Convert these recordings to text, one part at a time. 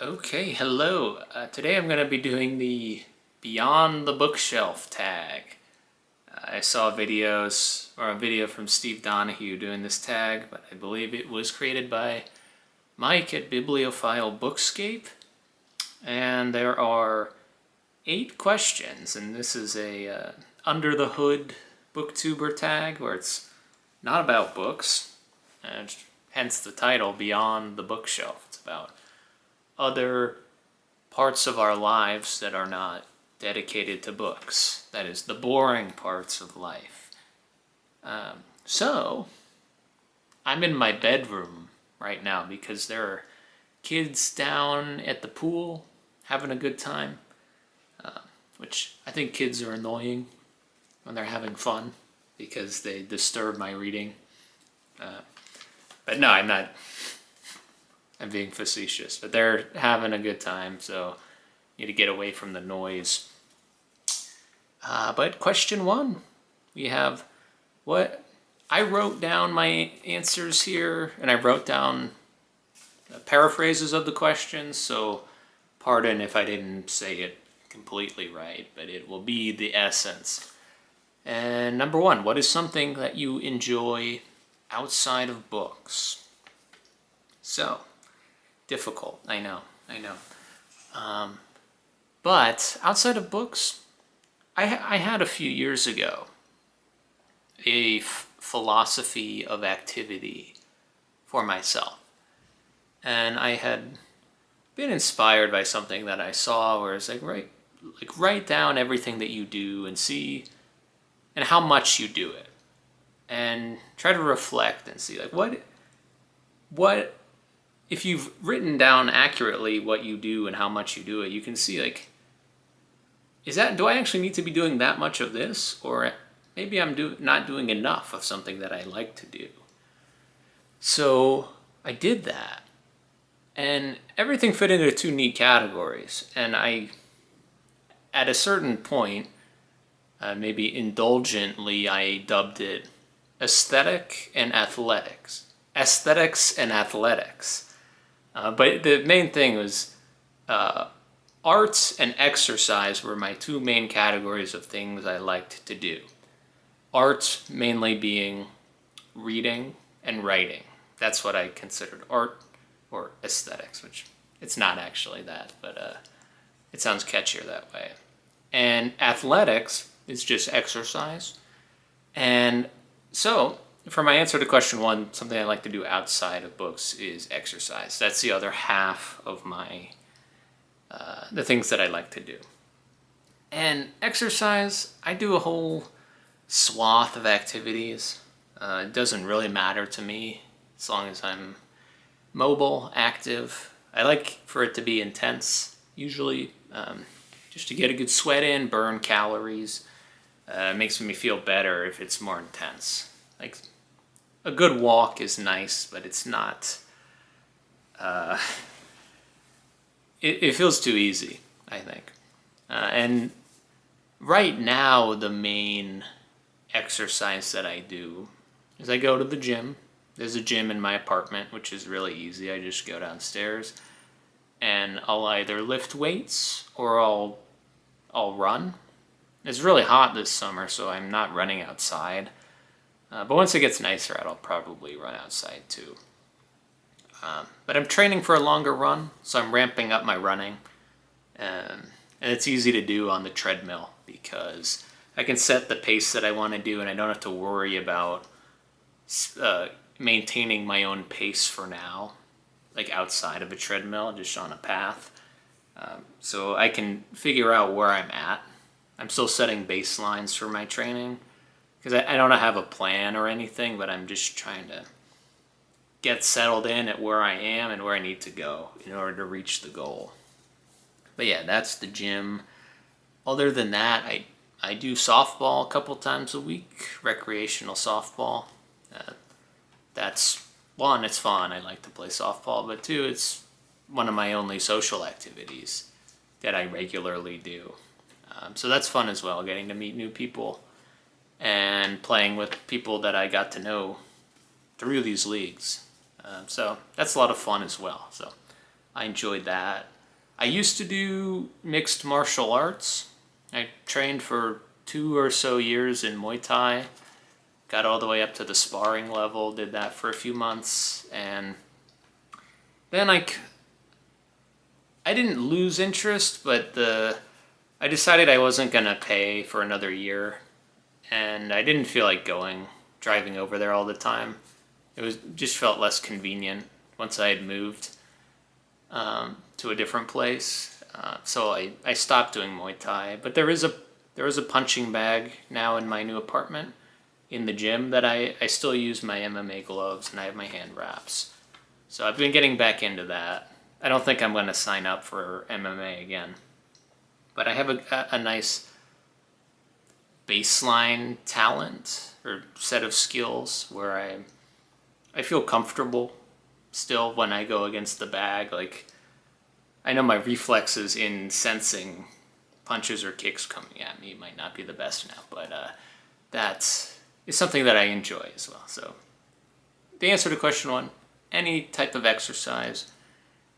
Okay, hello. Today I'm going to be doing the Beyond the Bookshelf tag. I saw a video from Steve Donahue doing this tag, but I believe it was created by Mike at Bibliophile Bookscape. And there are 8 questions, and this is a under the hood booktuber tag where it's not about books, and hence the title Beyond the Bookshelf. It's about other parts of our lives that are not dedicated to books. That is, the boring parts of life. So, I'm in my bedroom right now because there are kids down at the pool having a good time, which I think kids are annoying when they're having fun because they disturb my reading. But no, I'm not. I'm being facetious, but they're having a good time, so you need to get away from the noise. But question 1, we have what I wrote down my answers here, and I wrote down paraphrases of the questions, so pardon if I didn't say it completely right, but it will be the essence. And number 1, what is something that you enjoy outside of books? So, difficult, I know. But outside of books, I had a few years ago a philosophy of activity for myself. And I had been inspired by something that I saw where it's like write down everything that you do and see and how much you do it. And try to reflect and see like what if you've written down accurately what you do and how much you do it, you can see like, do I actually need to be doing that much of this? Or maybe I'm not doing enough of something that I like to do. So I did that. And everything fit into 2 neat categories. And at a certain point, maybe indulgently, I dubbed it aesthetics and athletics. But the main thing was arts and exercise were my 2 main categories of things I liked to do. Art mainly being reading and writing. That's what I considered art or aesthetics, which it's not actually that, but it sounds catchier that way. And athletics is just exercise. And so, for my answer to question 1, something I like to do outside of books is exercise. That's the other half of the things that I like to do. And exercise, I do a whole swath of activities. It doesn't really matter to me as long as I'm mobile, active. I like for it to be intense, usually, just to get a good sweat in, burn calories. It makes me feel better if it's more intense. Like, a good walk is nice, but it's not, it feels too easy, I think. And right now, the main exercise that I do is I go to the gym. There's a gym in my apartment, which is really easy. I just go downstairs, and I'll either lift weights or I'll run. It's really hot this summer, so I'm not running outside. But once it gets nicer out, I'll probably run outside too. But I'm training for a longer run, so I'm ramping up my running. And it's easy to do on the treadmill because I can set the pace that I want to do and I don't have to worry about maintaining my own pace for now, like outside of a treadmill, just on a path. So I can figure out where I'm at. I'm still setting baselines for my training because I don't have a plan or anything, but I'm just trying to get settled in at where I am and where I need to go in order to reach the goal. But yeah, that's the gym. Other than that, I do softball a couple times a week, recreational softball. That's, 1, it's fun. I like to play softball, but 2, it's one of my only social activities that I regularly do. So that's fun as well, getting to meet new people and playing with people that I got to know through these leagues. So that's a lot of fun as well. So I enjoyed that. I used to do mixed martial arts. I trained for 2 or so years in Muay Thai. Got all the way up to the sparring level, did that for a few months, and then I didn't lose interest, but I decided I wasn't gonna pay for another year, and I didn't feel like driving over there all the time. It was just felt less convenient once I had moved to a different place. So I stopped doing Muay Thai, but there is a punching bag now in my new apartment in the gym that I still use my MMA gloves and I have my hand wraps. So I've been getting back into that. I don't think I'm going to sign up for MMA again. But I have a nice baseline talent or set of skills where I feel comfortable still when I go against the bag. Like, I know my reflexes in sensing punches or kicks coming at me might not be the best now, but that's something that I enjoy as well. So the answer to question one, any type of exercise.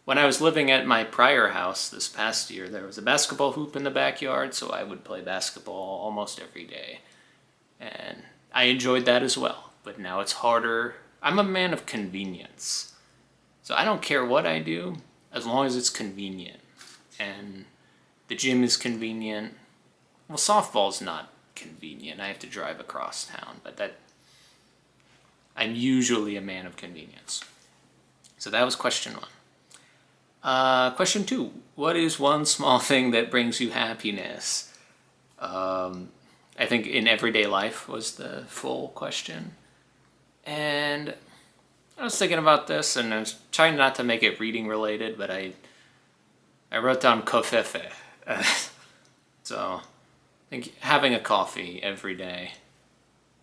When I was living at my prior house this past year, there was a basketball hoop in the backyard, so I would play basketball almost every day. And I enjoyed that as well, but now it's harder. I'm a man of convenience. So I don't care what I do, as long as it's convenient. And the gym is convenient. Well, softball's not convenient. I have to drive across town, but I'm usually a man of convenience. So that was question one. Question two, what is one small thing that brings you happiness? I think in everyday life was the full question. And I was thinking about this, and I was trying not to make it reading related, but I wrote down kofefe. So I think having a coffee every day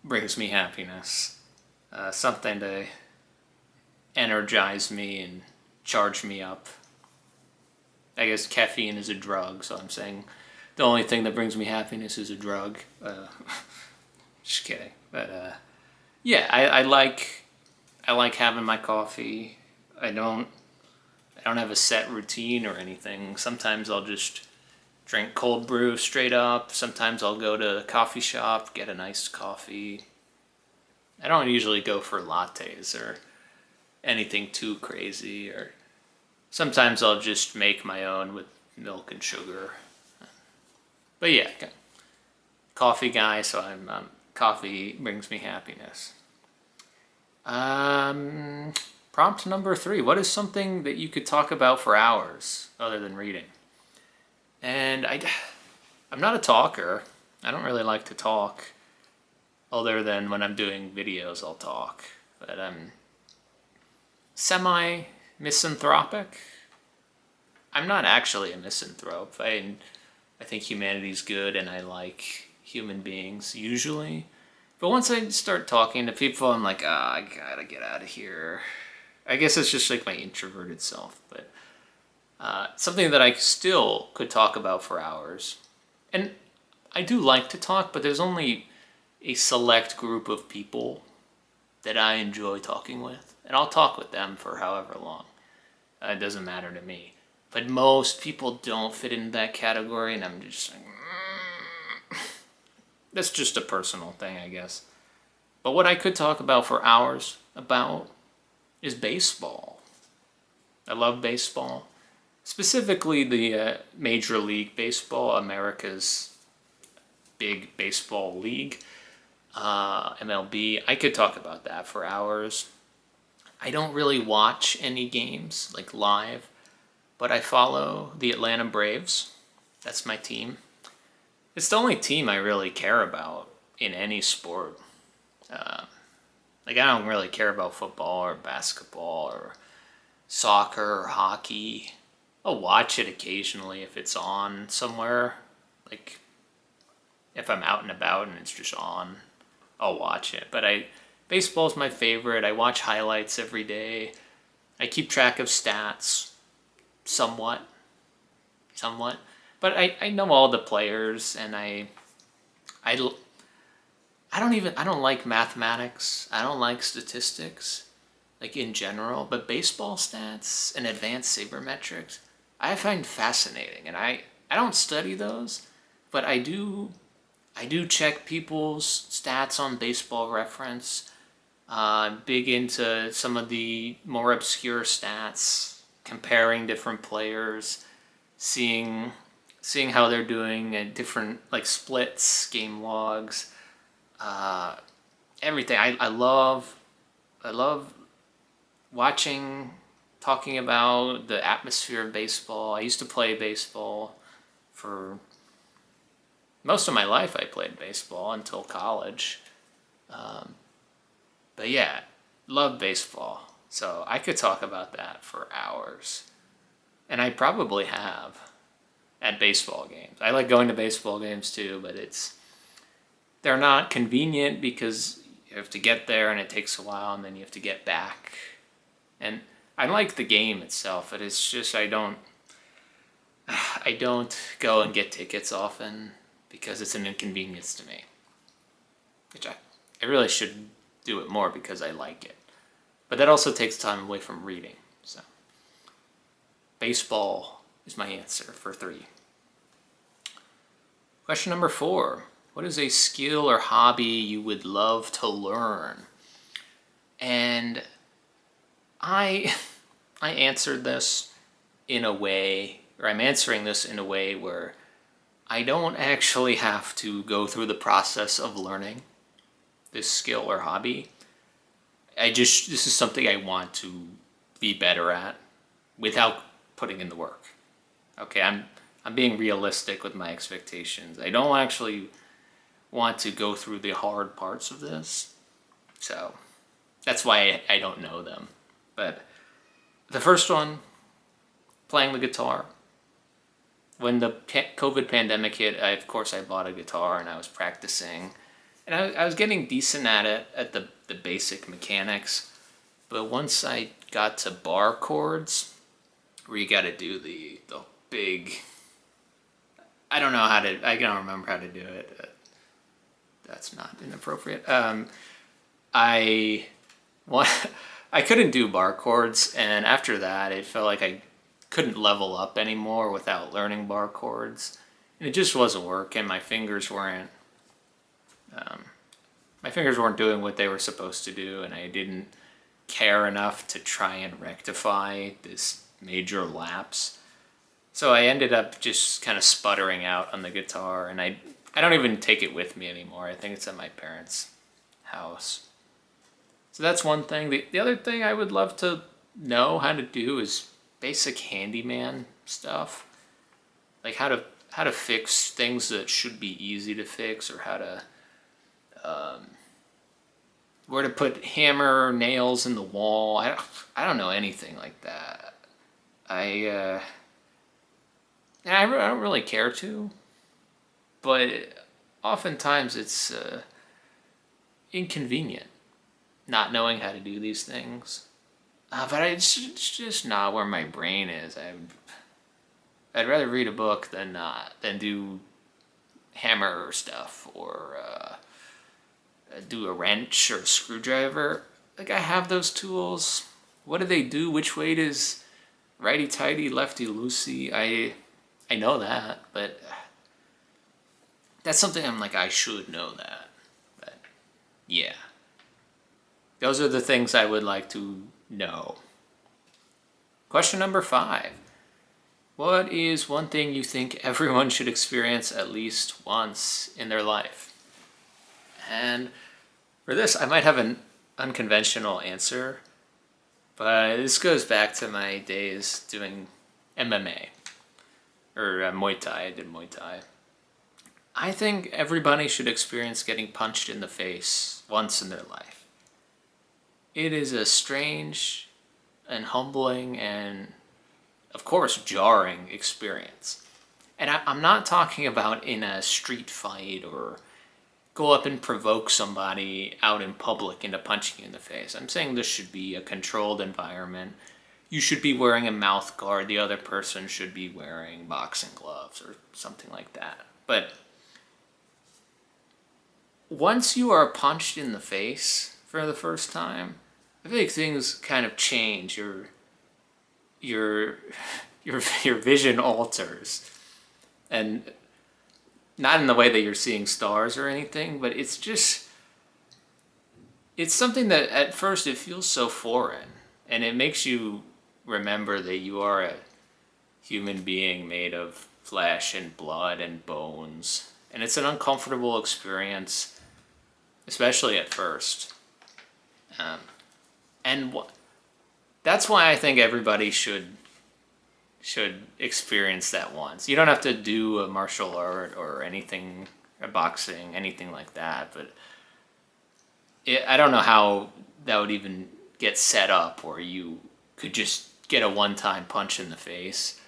brings me happiness. Something to energize me and charge me up. I guess caffeine is a drug, so I'm saying the only thing that brings me happiness is a drug. Just kidding. But yeah, I like having my coffee. I don't have a set routine or anything. Sometimes I'll just drink cold brew straight up. Sometimes I'll go to a coffee shop, get a nice coffee. I don't usually go for lattes or anything too crazy, or sometimes I'll just make my own with milk and sugar. But yeah, coffee guy, so coffee brings me happiness. Prompt number 3. What is something that you could talk about for hours other than reading? And I'm not a talker. I don't really like to talk. Other than when I'm doing videos, I'll talk. But I'm semi-misanthropic. I'm not actually a misanthrope. I think humanity's good and I like human beings usually. But once I start talking to people, I'm like, I gotta get out of here. I guess it's just like my introverted self. But something that I still could talk about for hours. And I do like to talk, but there's only a select group of people that I enjoy talking with. And I'll talk with them for however long. It doesn't matter to me. But most people don't fit in that category, and I'm just like, That's just a personal thing, I guess. But what I could talk about for hours is baseball. I love baseball. Specifically the Major League Baseball, America's big baseball league, MLB. I could talk about that for hours. I don't really watch any games, like live, but I follow the Atlanta Braves. That's my team. It's the only team I really care about in any sport. I don't really care about football or basketball or soccer or hockey. I'll watch it occasionally if it's on somewhere. Like, if I'm out and about and it's just on, I'll watch it. But baseball's my favorite. I watch highlights every day. I keep track of stats, somewhat. But I know all the players, and I don't like mathematics. I don't like statistics. like in general, but baseball stats and advanced sabermetrics, I find fascinating, and I don't study those, but I do check people's stats on Baseball Reference. I'm big into some of the more obscure stats, comparing different players, seeing how they're doing at different like splits, game logs, uh, everything. I love watching, talking about the atmosphere of baseball. I used to play baseball for most of my life. I played baseball until college. But yeah, love baseball. So I could talk about that for hours. And I probably have at baseball games. I like going to baseball games too, but they're not convenient because you have to get there and it takes a while and then you have to get back. And I like the game itself, but it's just I don't go and get tickets often because it's an inconvenience to me. Which I really should do it more because I like it. But that also takes time away from reading. So baseball is my answer for 3. Question number 4. What is a skill or hobby you would love to learn? And I answered this in a way, or I'm answering this in a way where I don't actually have to go through the process of learning this skill or hobby. This is something I want to be better at without putting in the work. Okay, I'm being realistic with my expectations. I don't actually want to go through the hard parts of this. So that's why I don't know them. But the first one, playing the guitar. When the COVID pandemic hit, of course I bought a guitar and I was practicing. And I was getting decent at it, at the basic mechanics. But once I got to bar chords, where you got to do the big... I don't remember how to do it. That's not inappropriate. I couldn't do bar chords, and after that, it felt like I couldn't level up anymore without learning bar chords. And it just wasn't working. My fingers weren't doing what they were supposed to do, and I didn't care enough to try and rectify this major lapse. So I ended up just kind of sputtering out on the guitar, and I don't even take it with me anymore. I think it's at my parents' house. So that's one thing. The other thing I would love to know how to do is basic handyman stuff. Like how to fix things that should be easy to fix, or how to where to put hammer nails in the wall. I don't know anything like that. I don't really care to, but oftentimes it's inconvenient not knowing how to do these things. But it's just not where my brain is. I'd rather read a book than do hammer stuff, or do a wrench or a screwdriver. Like, I have those tools. What do they do? Which way does righty-tighty, lefty-loosey? I know that, but that's something I'm like, I should know that. But yeah. Those are the things I would like to know. Question number 5. What is one thing you think everyone should experience at least once in their life? And for this, I might have an unconventional answer, but this goes back to my days doing MMA, or Muay Thai. I did Muay Thai. I think everybody should experience getting punched in the face once in their life. It is a strange and humbling and, of course, jarring experience. And I'm not talking about in a street fight or go up and provoke somebody out in public into punching you in the face. I'm saying this should be a controlled environment. You should be wearing a mouth guard. The other person should be wearing boxing gloves or something like that. But once you are punched in the face for the first time, I feel like things kind of change. Your your vision alters, and not in the way that you're seeing stars or anything, but it's something that at first it feels so foreign, and it makes you remember that you are a human being made of flesh and blood and bones, and it's an uncomfortable experience, especially at first. Um, and that's why I think everybody should experience that once. You don't have to do a martial art or anything, a boxing, anything like that. But I don't know how that would even get set up, or you could just get a one-time punch in the face.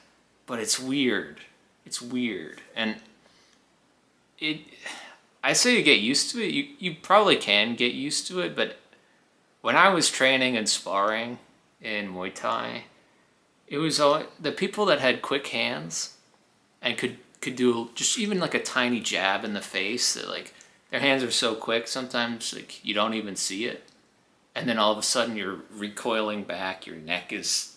But it's weird. It's weird, and it. I say you get used to it. You probably can get used to it, but when I was training and sparring in Muay Thai, it was all the people that had quick hands and could do just even like a tiny jab in the face. That like their hands are so quick sometimes like you don't even see it, and then all of a sudden you're recoiling back. Your neck is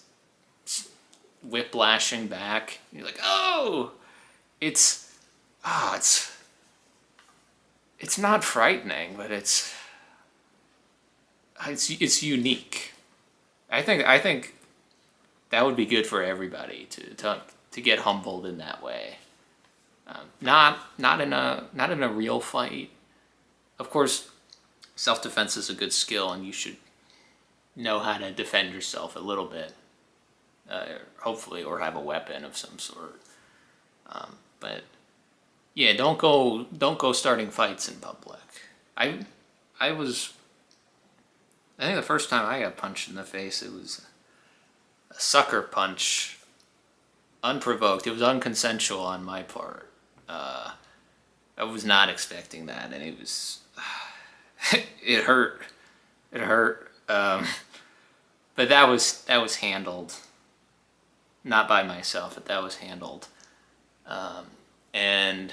whiplashing back. You're like, oh, it's it's not frightening, but it's unique. I think that would be good for everybody to get humbled in that way. Not in a real fight. Of course, self defense is a good skill, and you should know how to defend yourself a little bit, hopefully, or have a weapon of some sort. But yeah, don't go starting fights in public. I I was I think the first time I got punched in the face, it was a sucker punch, unprovoked. It was unconsensual on my part. I was not expecting that, and it was it hurt. It hurt. But that was handled not by myself, but that was handled. And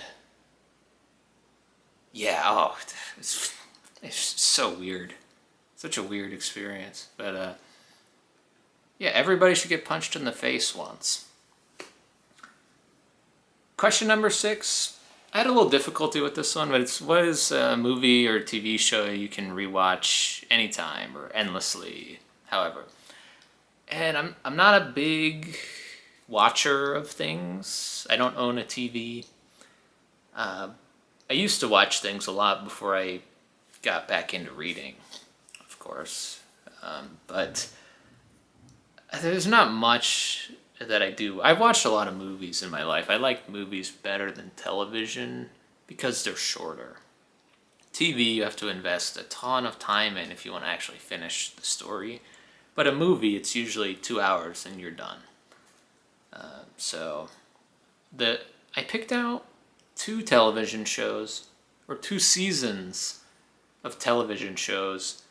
yeah, it's so weird, such a weird experience. But yeah, everybody should get punched in the face once. Question number 6. I had a little difficulty with this one, but what is a movie or TV show you can rewatch anytime or endlessly, however? And I'm not a big watcher of things. I don't own a TV. I used to watch things a lot before I got back into reading, of course. But there's not much that I do. I've watched a lot of movies in my life. I like movies better than television because they're shorter. TV, you have to invest a ton of time in if you want to actually finish the story. But a movie, it's usually 2 hours and you're done. So I picked out 2 television shows, or 2 seasons of television shows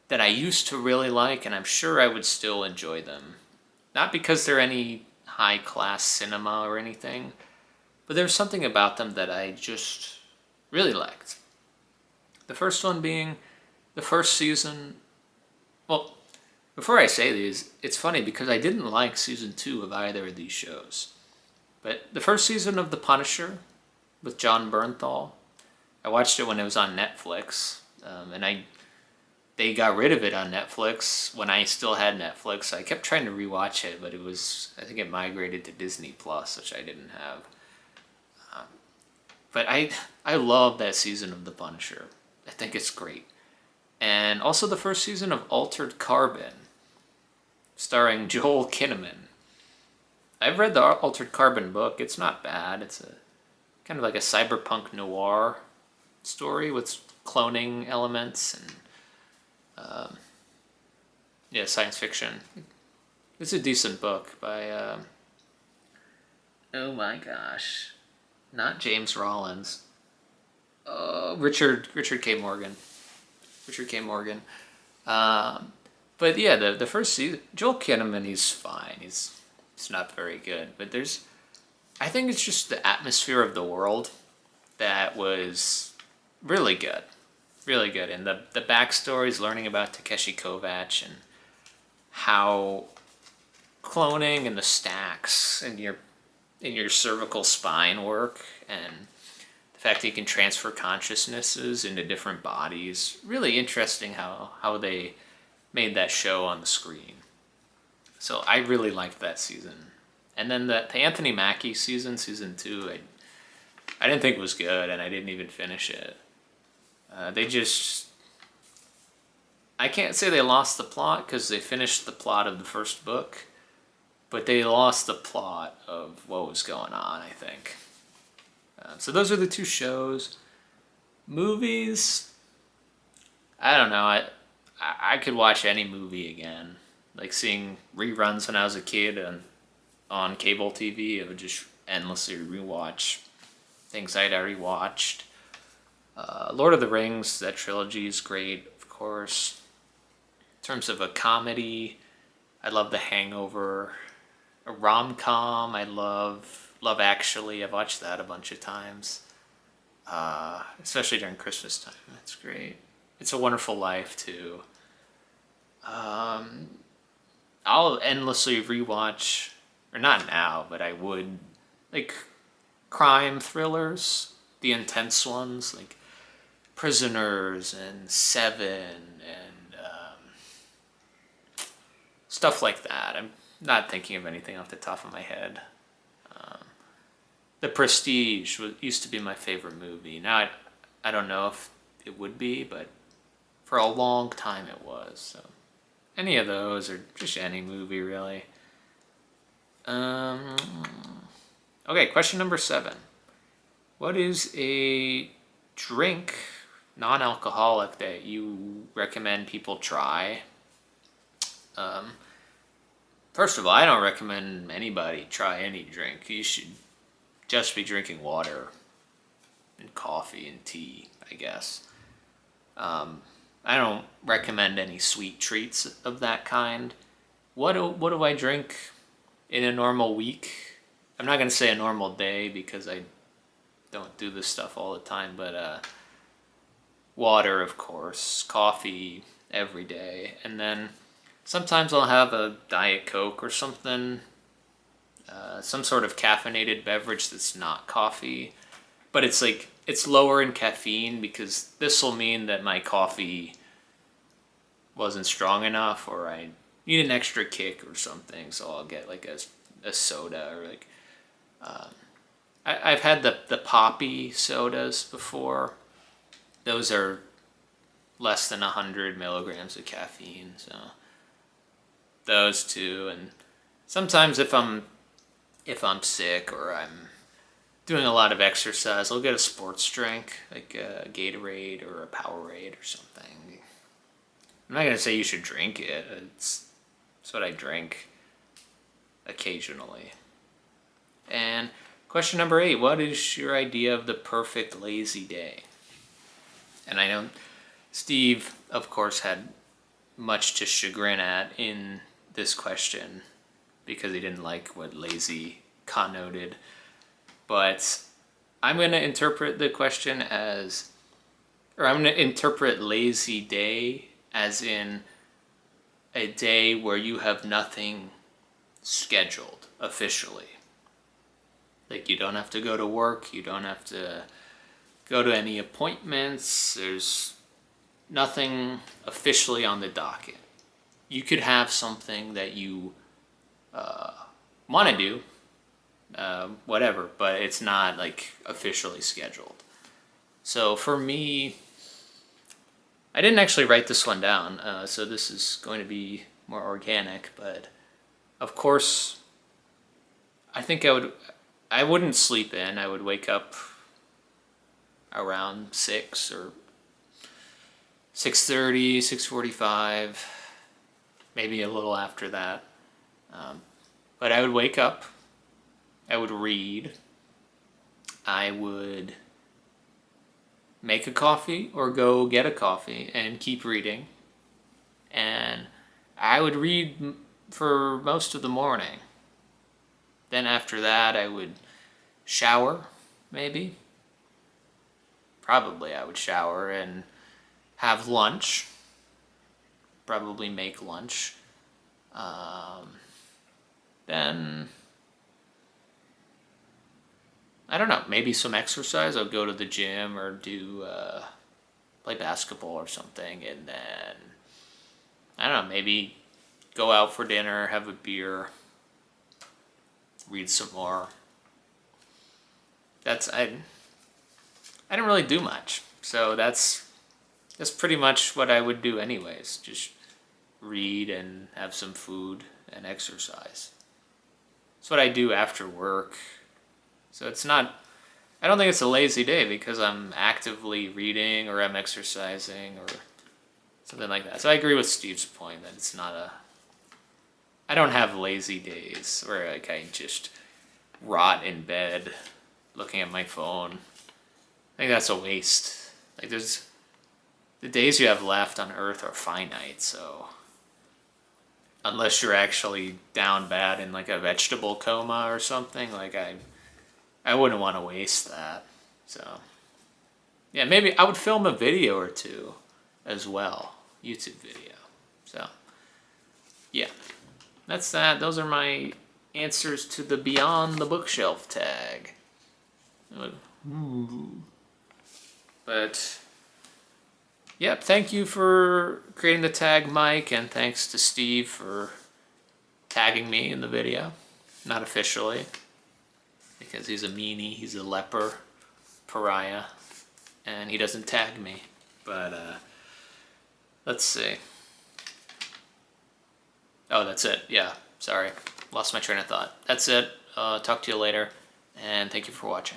that I used to really like, and I'm sure I would still enjoy them. Not because they're any high-class cinema or anything, but there's something about them that I just really liked. The first one being the first season. Well, before I say these, it's funny because I didn't like season 2 of either of these shows. But the first season of The Punisher with Jon Bernthal, I watched it when it was on Netflix, and they got rid of it on Netflix when I still had Netflix. I kept trying to rewatch it, but I think it migrated to Disney Plus, which I didn't have. But I love that season of The Punisher. I think it's great. And also the first season of Altered Carbon, starring Joel Kinnaman. I've read the Altered Carbon book. It's not bad. It's a kind of like a cyberpunk noir story with cloning elements and yeah, science fiction. It's a decent book by oh my gosh, not James Rollins. Richard K. Morgan. Richard K. Morgan. But yeah, the first season, Joel Kinnaman, he's fine. He's not very good, but I think it's just the atmosphere of the world that was really good. really good. And the backstories, learning about Takeshi Kovacs and how cloning and the stacks in your cervical spine work, and the fact that you can transfer consciousnesses into different bodies. Really interesting how they made that show on the screen. So I really liked that season. And then the Anthony Mackie season 2, I didn't think it was good, and I didn't even finish it. They just... I can't say they lost the plot, because they finished the plot of the first book, but they lost the plot of what was going on, I think. So those are the 2 shows. Movies, I don't know. I could watch any movie again. Like seeing reruns when I was a kid on cable TV, I would just endlessly rewatch things I'd already watched. Lord of the Rings, that trilogy is great, of course. In terms of a comedy, I love The Hangover. A rom-com, I love Love Actually. I've watched that a bunch of times, especially during Christmas time. That's great. It's a Wonderful Life, too. I'll endlessly rewatch, or not now, but I would, like, crime thrillers, the intense ones, like Prisoners and Seven and stuff like that. I'm not thinking of anything off the top of my head. The Prestige used to be my favorite movie. Now I don't know if it would be, but for a long time it was. So any of those, or just any movie really. Okay, question number 7. What is a drink, non-alcoholic, that you recommend people try? First of all, I don't recommend anybody try any drink. You should just be drinking water and coffee and tea, I guess. I don't recommend any sweet treats of that kind. What do I drink in a normal week? I'm not going to say a normal day because I don't do this stuff all the time, but water, of course, coffee every day, and then sometimes I'll have a Diet Coke or something, some sort of caffeinated beverage that's not coffee, but it's lower in caffeine, because this will mean that my coffee wasn't strong enough, or I need an extra kick or something, so I'll get like a soda, or like I've had the poppy sodas before. Those are less than 100 milligrams of caffeine, so those 2. And sometimes if I'm sick or I'm doing a lot of exercise, I'll get a sports drink, like a Gatorade or a Powerade or something. I'm not going to say you should drink it. It's what I drink occasionally. And question number 8, what is your idea of the perfect lazy day? And I know Steve, of course, had much to chagrin at in this question because he didn't like what lazy connoted. But I'm going to interpret the question as, or I'm going to interpret lazy day as in a day where you have nothing scheduled officially. Like, you don't have to go to work, you don't have to go to any appointments, there's nothing officially on the docket. You could have something that you want to do, whatever, but it's not like officially scheduled. So for me, I didn't actually write this one down, so this is going to be more organic, but of course, I think I wouldn't sleep in. I would wake up around 6 or 6:30, 6:45, maybe a little after that. But I would wake up, I would read, I would make a coffee or go get a coffee and keep reading, and I would read for most of the morning. Then after that, I would shower, maybe. Probably I would shower and have lunch, probably make lunch. Then, I don't know, maybe some exercise. I'll go to the gym or play basketball or something. And then, I don't know, maybe go out for dinner, have a beer, read some more. I don't really do much. So that's pretty much what I would do anyways. Just read and have some food and exercise. It's what I do after work. So it's not, I don't think it's a lazy day because I'm actively reading or I'm exercising or something like that. So I agree with Steve's point that it's not I don't have lazy days where like I just rot in bed looking at my phone. I think that's a waste. Like the days you have left on Earth are finite, so unless you're actually down bad in like a vegetable coma or something, like I wouldn't want to waste that. So yeah, maybe I would film a video or two as well, YouTube video. So yeah, that's that. Those are my answers to the Beyond the Bookshelf tag. Ooh. But yeah, thank you for creating the tag, Mike, and thanks to Steve for tagging me in the video. Not officially, because he's a meanie, he's a leper, pariah, and he doesn't tag me. But let's see. Oh, that's it. Yeah, sorry. Lost my train of thought. That's it. Talk to you later, and thank you for watching.